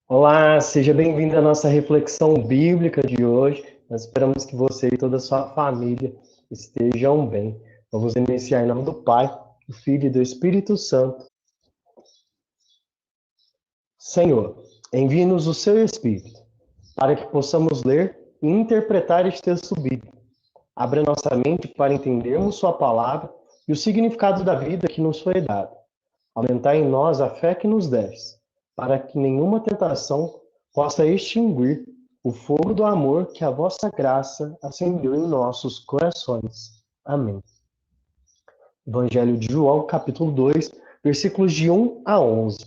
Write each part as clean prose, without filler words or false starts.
Olá, seja bem-vindo à nossa reflexão bíblica de hoje. Nós esperamos que você e toda a sua família estejam bem. Vamos iniciar em nome do Pai, do Filho e do Espírito Santo. Senhor, envie-nos o seu Espírito, para que possamos ler e interpretar este texto bíblico. Abra nossa mente para entendermos sua palavra e o significado da vida que nos foi dada. Aumentar em nós a fé que nos deste, para que nenhuma tentação possa extinguir o fogo do amor que a vossa graça acendeu em nossos corações. Amém. Evangelho de João, capítulo 2, versículos de 1 a 11.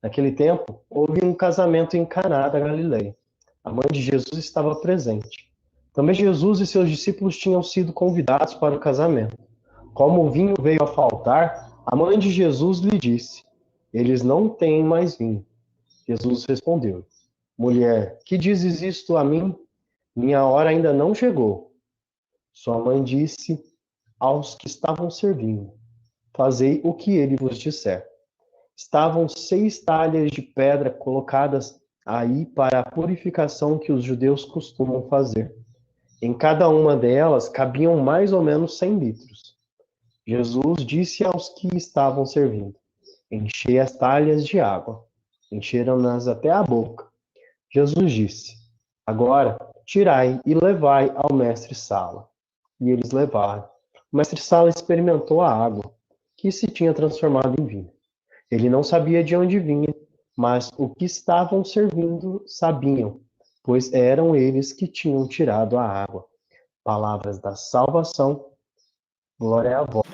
Naquele tempo, houve um casamento em Caná da Galileia. A mãe de Jesus estava presente. Também Jesus e seus discípulos tinham sido convidados para o casamento. Como o vinho veio a faltar, a mãe de Jesus lhe disse: Eles não têm mais vinho. Jesus respondeu: Mulher, que dizes isto a mim? Minha hora ainda não chegou. Sua mãe disse aos que estavam servindo: Fazei o que ele vos disser. Estavam 6 talhas de pedra colocadas aí para a purificação que os judeus costumam fazer. Em cada uma delas cabiam mais ou menos 100 litros. Jesus disse aos que estavam servindo: Enchei as talhas de água. Encheram-nas até a boca. Jesus disse: Agora tirai e levai ao mestre-sala. E eles levaram. O mestre-sala experimentou a água, que se tinha transformado em vinho. Ele não sabia de onde vinha, mas o que estavam servindo sabiam, pois eram eles que tinham tirado a água. Palavras da salvação. Glória a vós.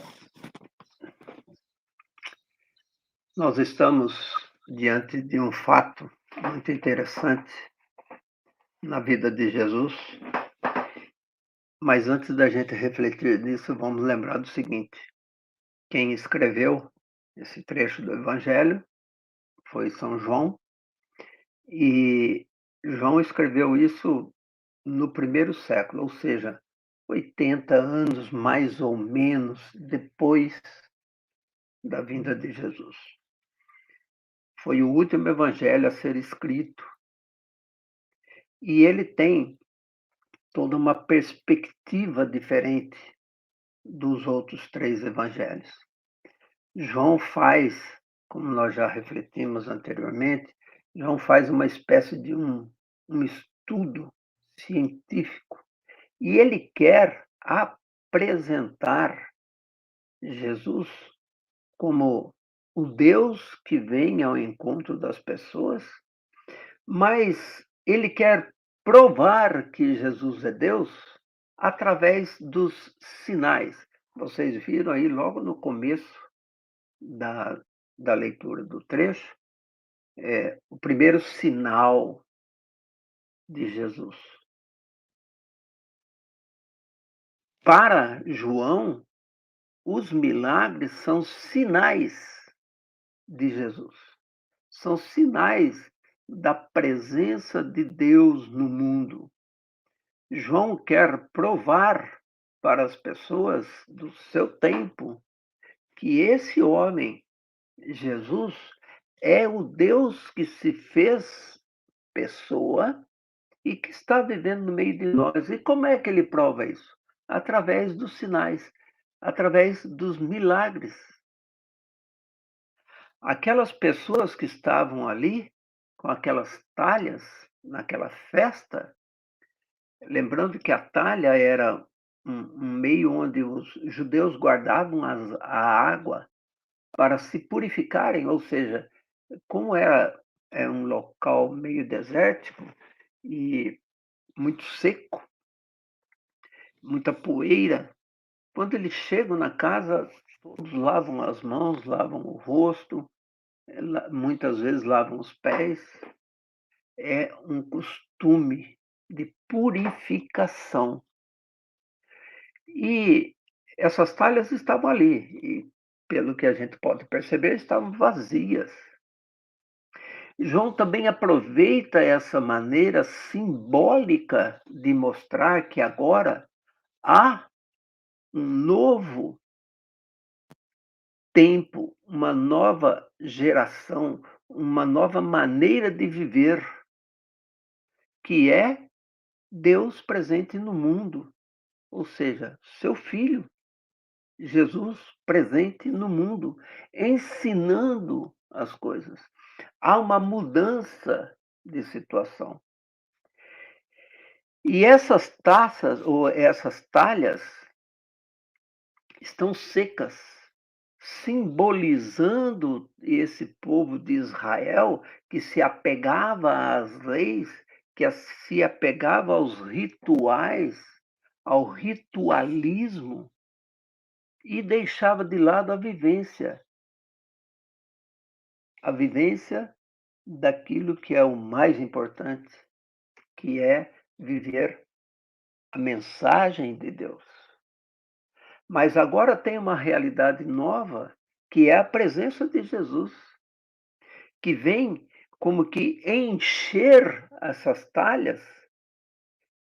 Nós estamos diante de um fato muito interessante na vida de Jesus, mas antes da gente refletir nisso, vamos lembrar do seguinte: quem escreveu esse trecho do Evangelho foi São João, e João escreveu isso no primeiro século, ou seja, 80 anos mais ou menos depois da vinda de Jesus. Foi o último evangelho a ser escrito, e ele tem toda uma perspectiva diferente dos outros 3 evangelhos. João faz, como nós já refletimos anteriormente, João faz uma espécie de um estudo científico, e ele quer apresentar Jesus como o Deus que vem ao encontro das pessoas, mas ele quer provar que Jesus é Deus através dos sinais. Vocês viram aí logo no começo da, da leitura do trecho, o primeiro sinal de Jesus. Para João, os milagres são sinais de Jesus. São sinais da presença de Deus no mundo. João quer provar para as pessoas do seu tempo que esse homem, Jesus, é o Deus que se fez pessoa e que está vivendo no meio de nós. E como é que ele prova isso? Através dos sinais, através dos milagres. Aquelas pessoas que estavam ali, com aquelas talhas, naquela festa, lembrando que a talha era um meio onde os judeus guardavam a água para se purificarem, ou seja, como é um local meio desértico e muito seco, muita poeira, quando eles chegam na casa, todos lavam as mãos, lavam o rosto, muitas vezes lavam os pés. É um costume de purificação. E essas talhas estavam ali, e pelo que a gente pode perceber, estavam vazias. João também aproveita essa maneira simbólica de mostrar que agora há um novo tempo, uma nova geração, uma nova maneira de viver, que é Deus presente no mundo, ou seja, seu Filho, Jesus presente no mundo, ensinando as coisas. Há uma mudança de situação. E essas taças, ou essas talhas, estão secas, simbolizando esse povo de Israel que se apegava às leis, que se apegava aos rituais, ao ritualismo, e deixava de lado a vivência daquilo que é o mais importante, que é viver a mensagem de Deus. Mas agora tem uma realidade nova, que é a presença de Jesus, que vem como que encher essas talhas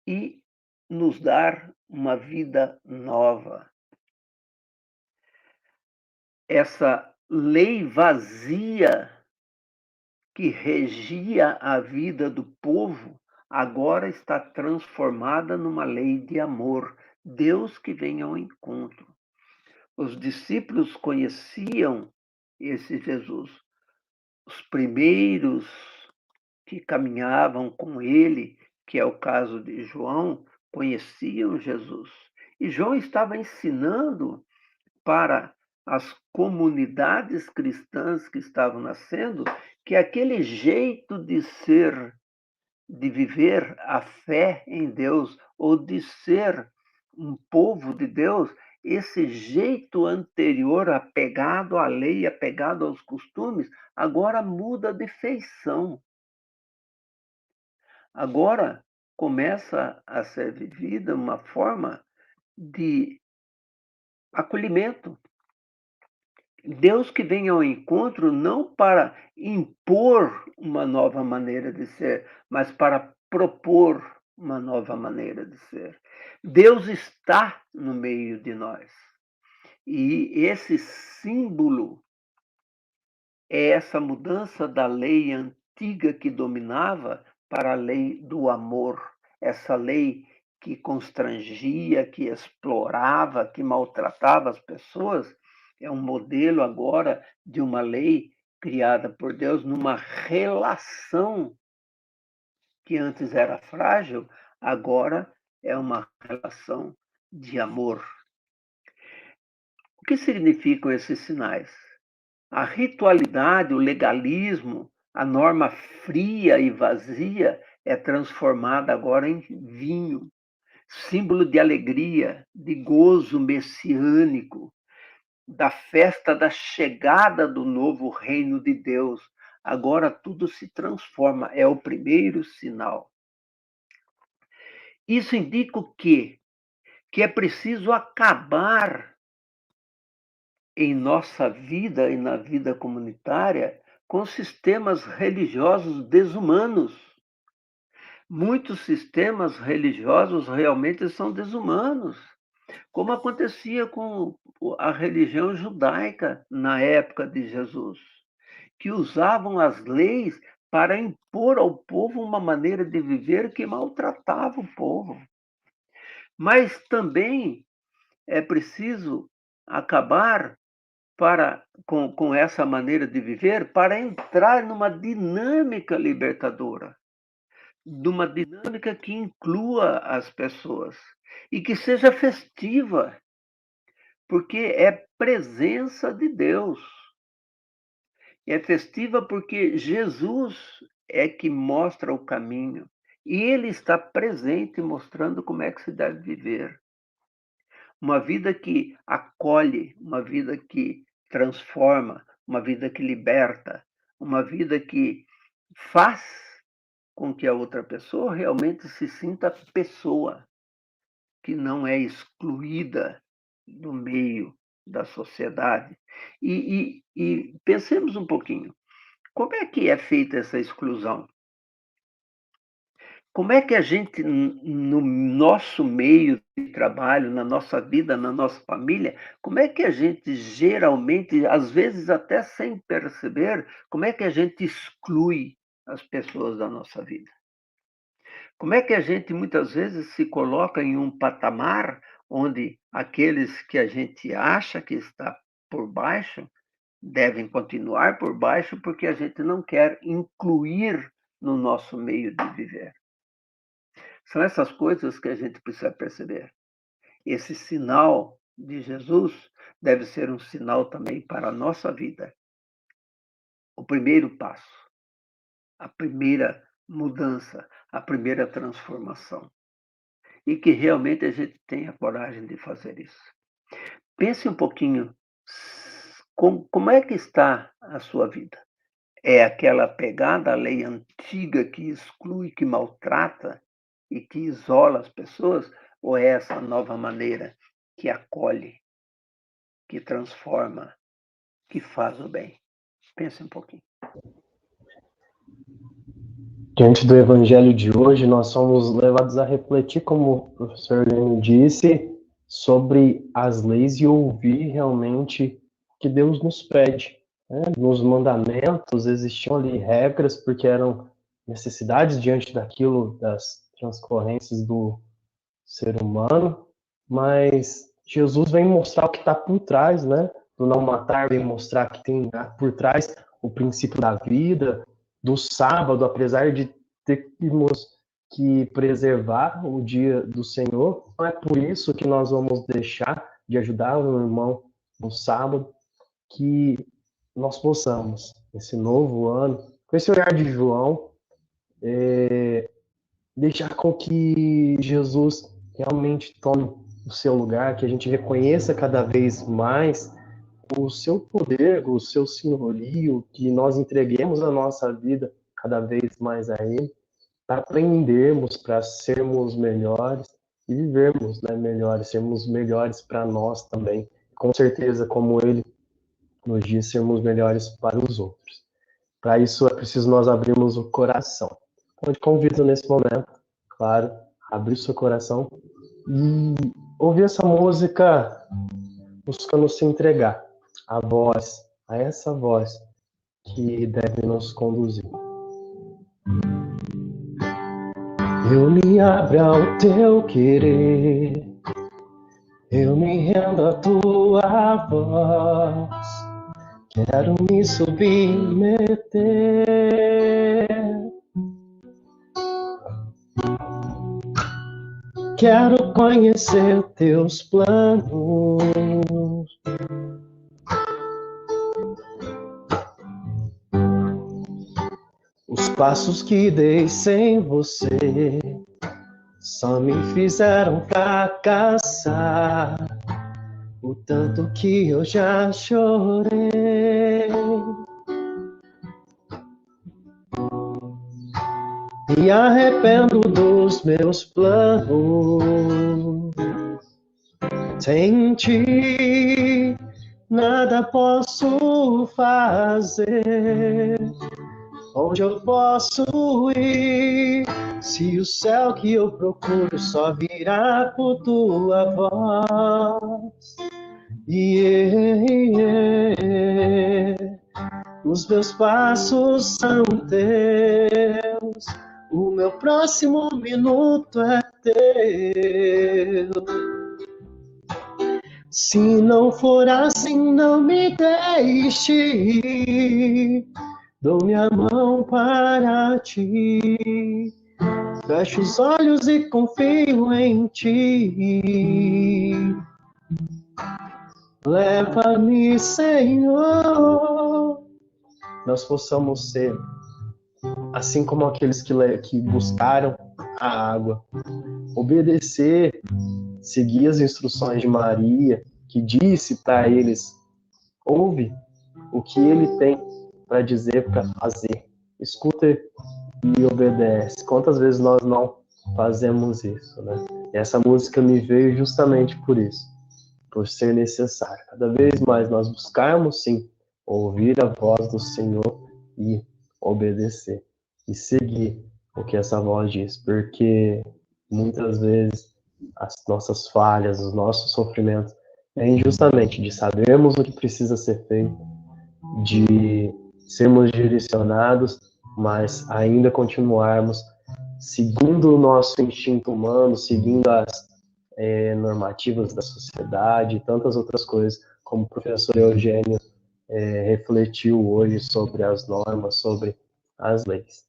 e nos dar uma vida nova. Essa lei vazia que regia a vida do povo agora está transformada numa lei de amor. Deus que vem ao encontro. Os discípulos conheciam esse Jesus. Os primeiros que caminhavam com ele, que é o caso de João, conheciam Jesus. E João estava ensinando para as comunidades cristãs que estavam nascendo que aquele jeito de ser, de viver a fé em Deus, ou de ser um povo de Deus, esse jeito anterior, apegado à lei, apegado aos costumes, agora muda de feição. Agora começa a ser vivida uma forma de acolhimento. Deus que vem ao encontro não para impor uma nova maneira de ser, mas para propor uma nova maneira de ser. Deus está no meio de nós. E esse símbolo é essa mudança da lei antiga que dominava para a lei do amor, essa lei que constrangia, que explorava, que maltratava as pessoas, é um modelo agora de uma lei criada por Deus numa relação que antes era frágil, agora é uma relação de amor. O que significam esses sinais? A ritualidade, o legalismo, a norma fria e vazia é transformada agora em vinho, símbolo de alegria, de gozo messiânico, da festa da chegada do novo reino de Deus. Agora tudo se transforma, é o primeiro sinal. Isso indica o quê? Que é preciso acabar em nossa vida e na vida comunitária com sistemas religiosos desumanos. Muitos sistemas religiosos realmente são desumanos, como acontecia com a religião judaica na época de Jesus, que usavam as leis para impor ao povo uma maneira de viver que maltratava o povo. Mas também é preciso acabar com essa maneira de viver para entrar numa dinâmica libertadora, numa dinâmica que inclua as pessoas e que seja festiva, porque é presença de Deus. É festiva porque Jesus é que mostra o caminho e ele está presente mostrando como é que se deve viver. Uma vida que acolhe, uma vida que transforma, uma vida que liberta, uma vida que faz com que a outra pessoa realmente se sinta pessoa, que não é excluída do meio da sociedade. E pensemos um pouquinho, como é que é feita essa exclusão? Como é que a gente, no nosso meio de trabalho, na nossa vida, na nossa família, como é que a gente geralmente, às vezes até sem perceber, como é que a gente exclui as pessoas da nossa vida? Como é que a gente muitas vezes se coloca em um patamar onde aqueles que a gente acha que está por baixo devem continuar por baixo porque a gente não quer incluir no nosso meio de viver. São essas coisas que a gente precisa perceber. Esse sinal de Jesus deve ser um sinal também para a nossa vida. O primeiro passo, a primeira mudança, a primeira transformação. E que realmente a gente tenha coragem de fazer isso. Pense um pouquinho, como é que está a sua vida? É aquela pegada à lei antiga que exclui, que maltrata e que isola as pessoas? Ou é essa nova maneira que acolhe, que transforma, que faz o bem? Pense um pouquinho. Diante do evangelho de hoje, nós somos levados a refletir, como o professor Lênin disse, sobre as leis e ouvir realmente o que Deus nos pede, né? Nos mandamentos existiam ali regras, porque eram necessidades diante daquilo, das transcorrências do ser humano, mas Jesus vem mostrar o que está por trás, né? Do não matar, vem mostrar que tem por trás o princípio da vida, do sábado, apesar de termos que preservar o dia do Senhor, não é por isso que nós vamos deixar de ajudar o irmão no sábado, que nós possamos, esse novo ano, com esse olhar de João, deixar com que Jesus realmente tome o seu lugar, que a gente reconheça cada vez mais o seu poder, o seu senhorio, que nós entreguemos a nossa vida cada vez mais a Ele, para aprendermos, para sermos melhores e vivermos, né, melhores, sermos melhores para nós também. Com certeza, como Ele nos diz, sermos melhores para os outros. Para isso é preciso nós abrirmos o coração. Então, eu te convido nesse momento, claro, a abrir o seu coração e ouvir essa música buscando se entregar à voz, a essa voz que deve nos conduzir. Eu me abro ao teu querer, eu me rendo à tua voz, quero me submeter, quero conhecer teus planos, os passos que dei sem você só me fizeram fracassar, o tanto que eu já chorei. Me arrependo dos meus planos. Sem ti, nada posso fazer. Onde eu posso ir, se o céu que eu procuro só virá por tua voz? Os meus passos são teus, o meu próximo minuto é teu. Se não for assim, não me deixe ir. Dou minha mão para ti, fecho os olhos e confio em ti. Leva-me, Senhor. Nós possamos ser assim como aqueles que buscaram a água, obedecer, seguir as instruções de Maria, que disse para eles: ouve o que ele tem para dizer, para fazer. Escuta e obedece. Quantas vezes nós não fazemos isso, né? E essa música me veio justamente por isso, por ser necessário. Cada vez mais nós buscarmos, sim, ouvir a voz do Senhor e obedecer. E seguir o que essa voz diz, porque muitas vezes as nossas falhas, os nossos sofrimentos, vêm justamente de sabermos o que precisa ser feito, de sermos direcionados, mas ainda continuarmos seguindo o nosso instinto humano, seguindo as normativas da sociedade e tantas outras coisas, como o professor Eugênio refletiu hoje sobre as normas, sobre as leis.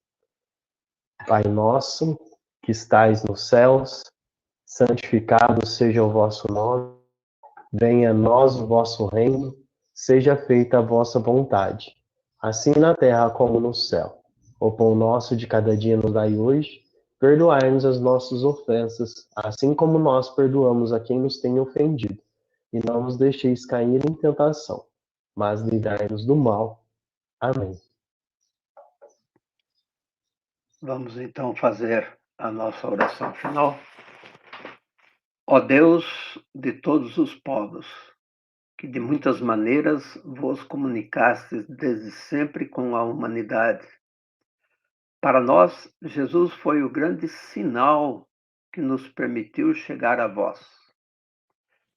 Pai nosso, que estais nos céus, santificado seja o vosso nome, venha a nós o vosso reino, seja feita a vossa vontade, assim na terra como no céu. O pão nosso de cada dia nos dai hoje, perdoai-nos as nossas ofensas, assim como nós perdoamos a quem nos tem ofendido. E não nos deixeis cair em tentação, mas livrai-nos do mal. Amém. Vamos então fazer a nossa oração final. Ó Deus de todos os povos, que de muitas maneiras vos comunicastes desde sempre com a humanidade. Para nós, Jesus foi o grande sinal que nos permitiu chegar a vós.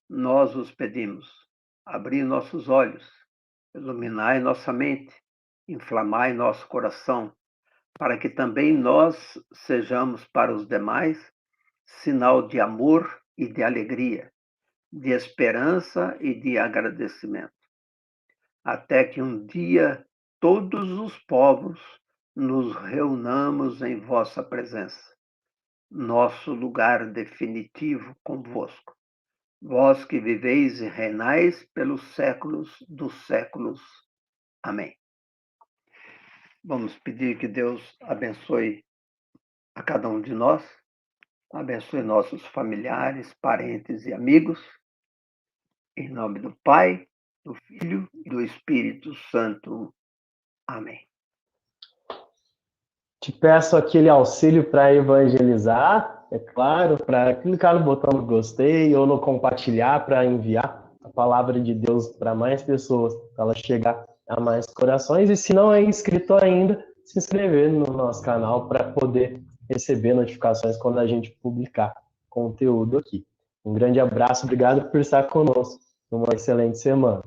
Nós vos pedimos, abri nossos olhos, iluminai nossa mente, inflamai nosso coração, para que também nós sejamos para os demais sinal de amor e de alegria, de esperança e de agradecimento, até que um dia todos os povos nos reunamos em vossa presença, nosso lugar definitivo convosco, vós que viveis e reinais pelos séculos dos séculos. Amém. Vamos pedir que Deus abençoe a cada um de nós, abençoe nossos familiares, parentes e amigos, em nome do Pai, do Filho e do Espírito Santo. Amém. Te peço aquele auxílio para evangelizar, é claro, para clicar no botão do gostei ou no compartilhar para enviar a palavra de Deus para mais pessoas, para ela chegar a mais corações. E se não é inscrito ainda, se inscrever no nosso canal para poder receber notificações quando a gente publicar conteúdo aqui. Um grande abraço, obrigado por estar conosco. Uma excelente semana.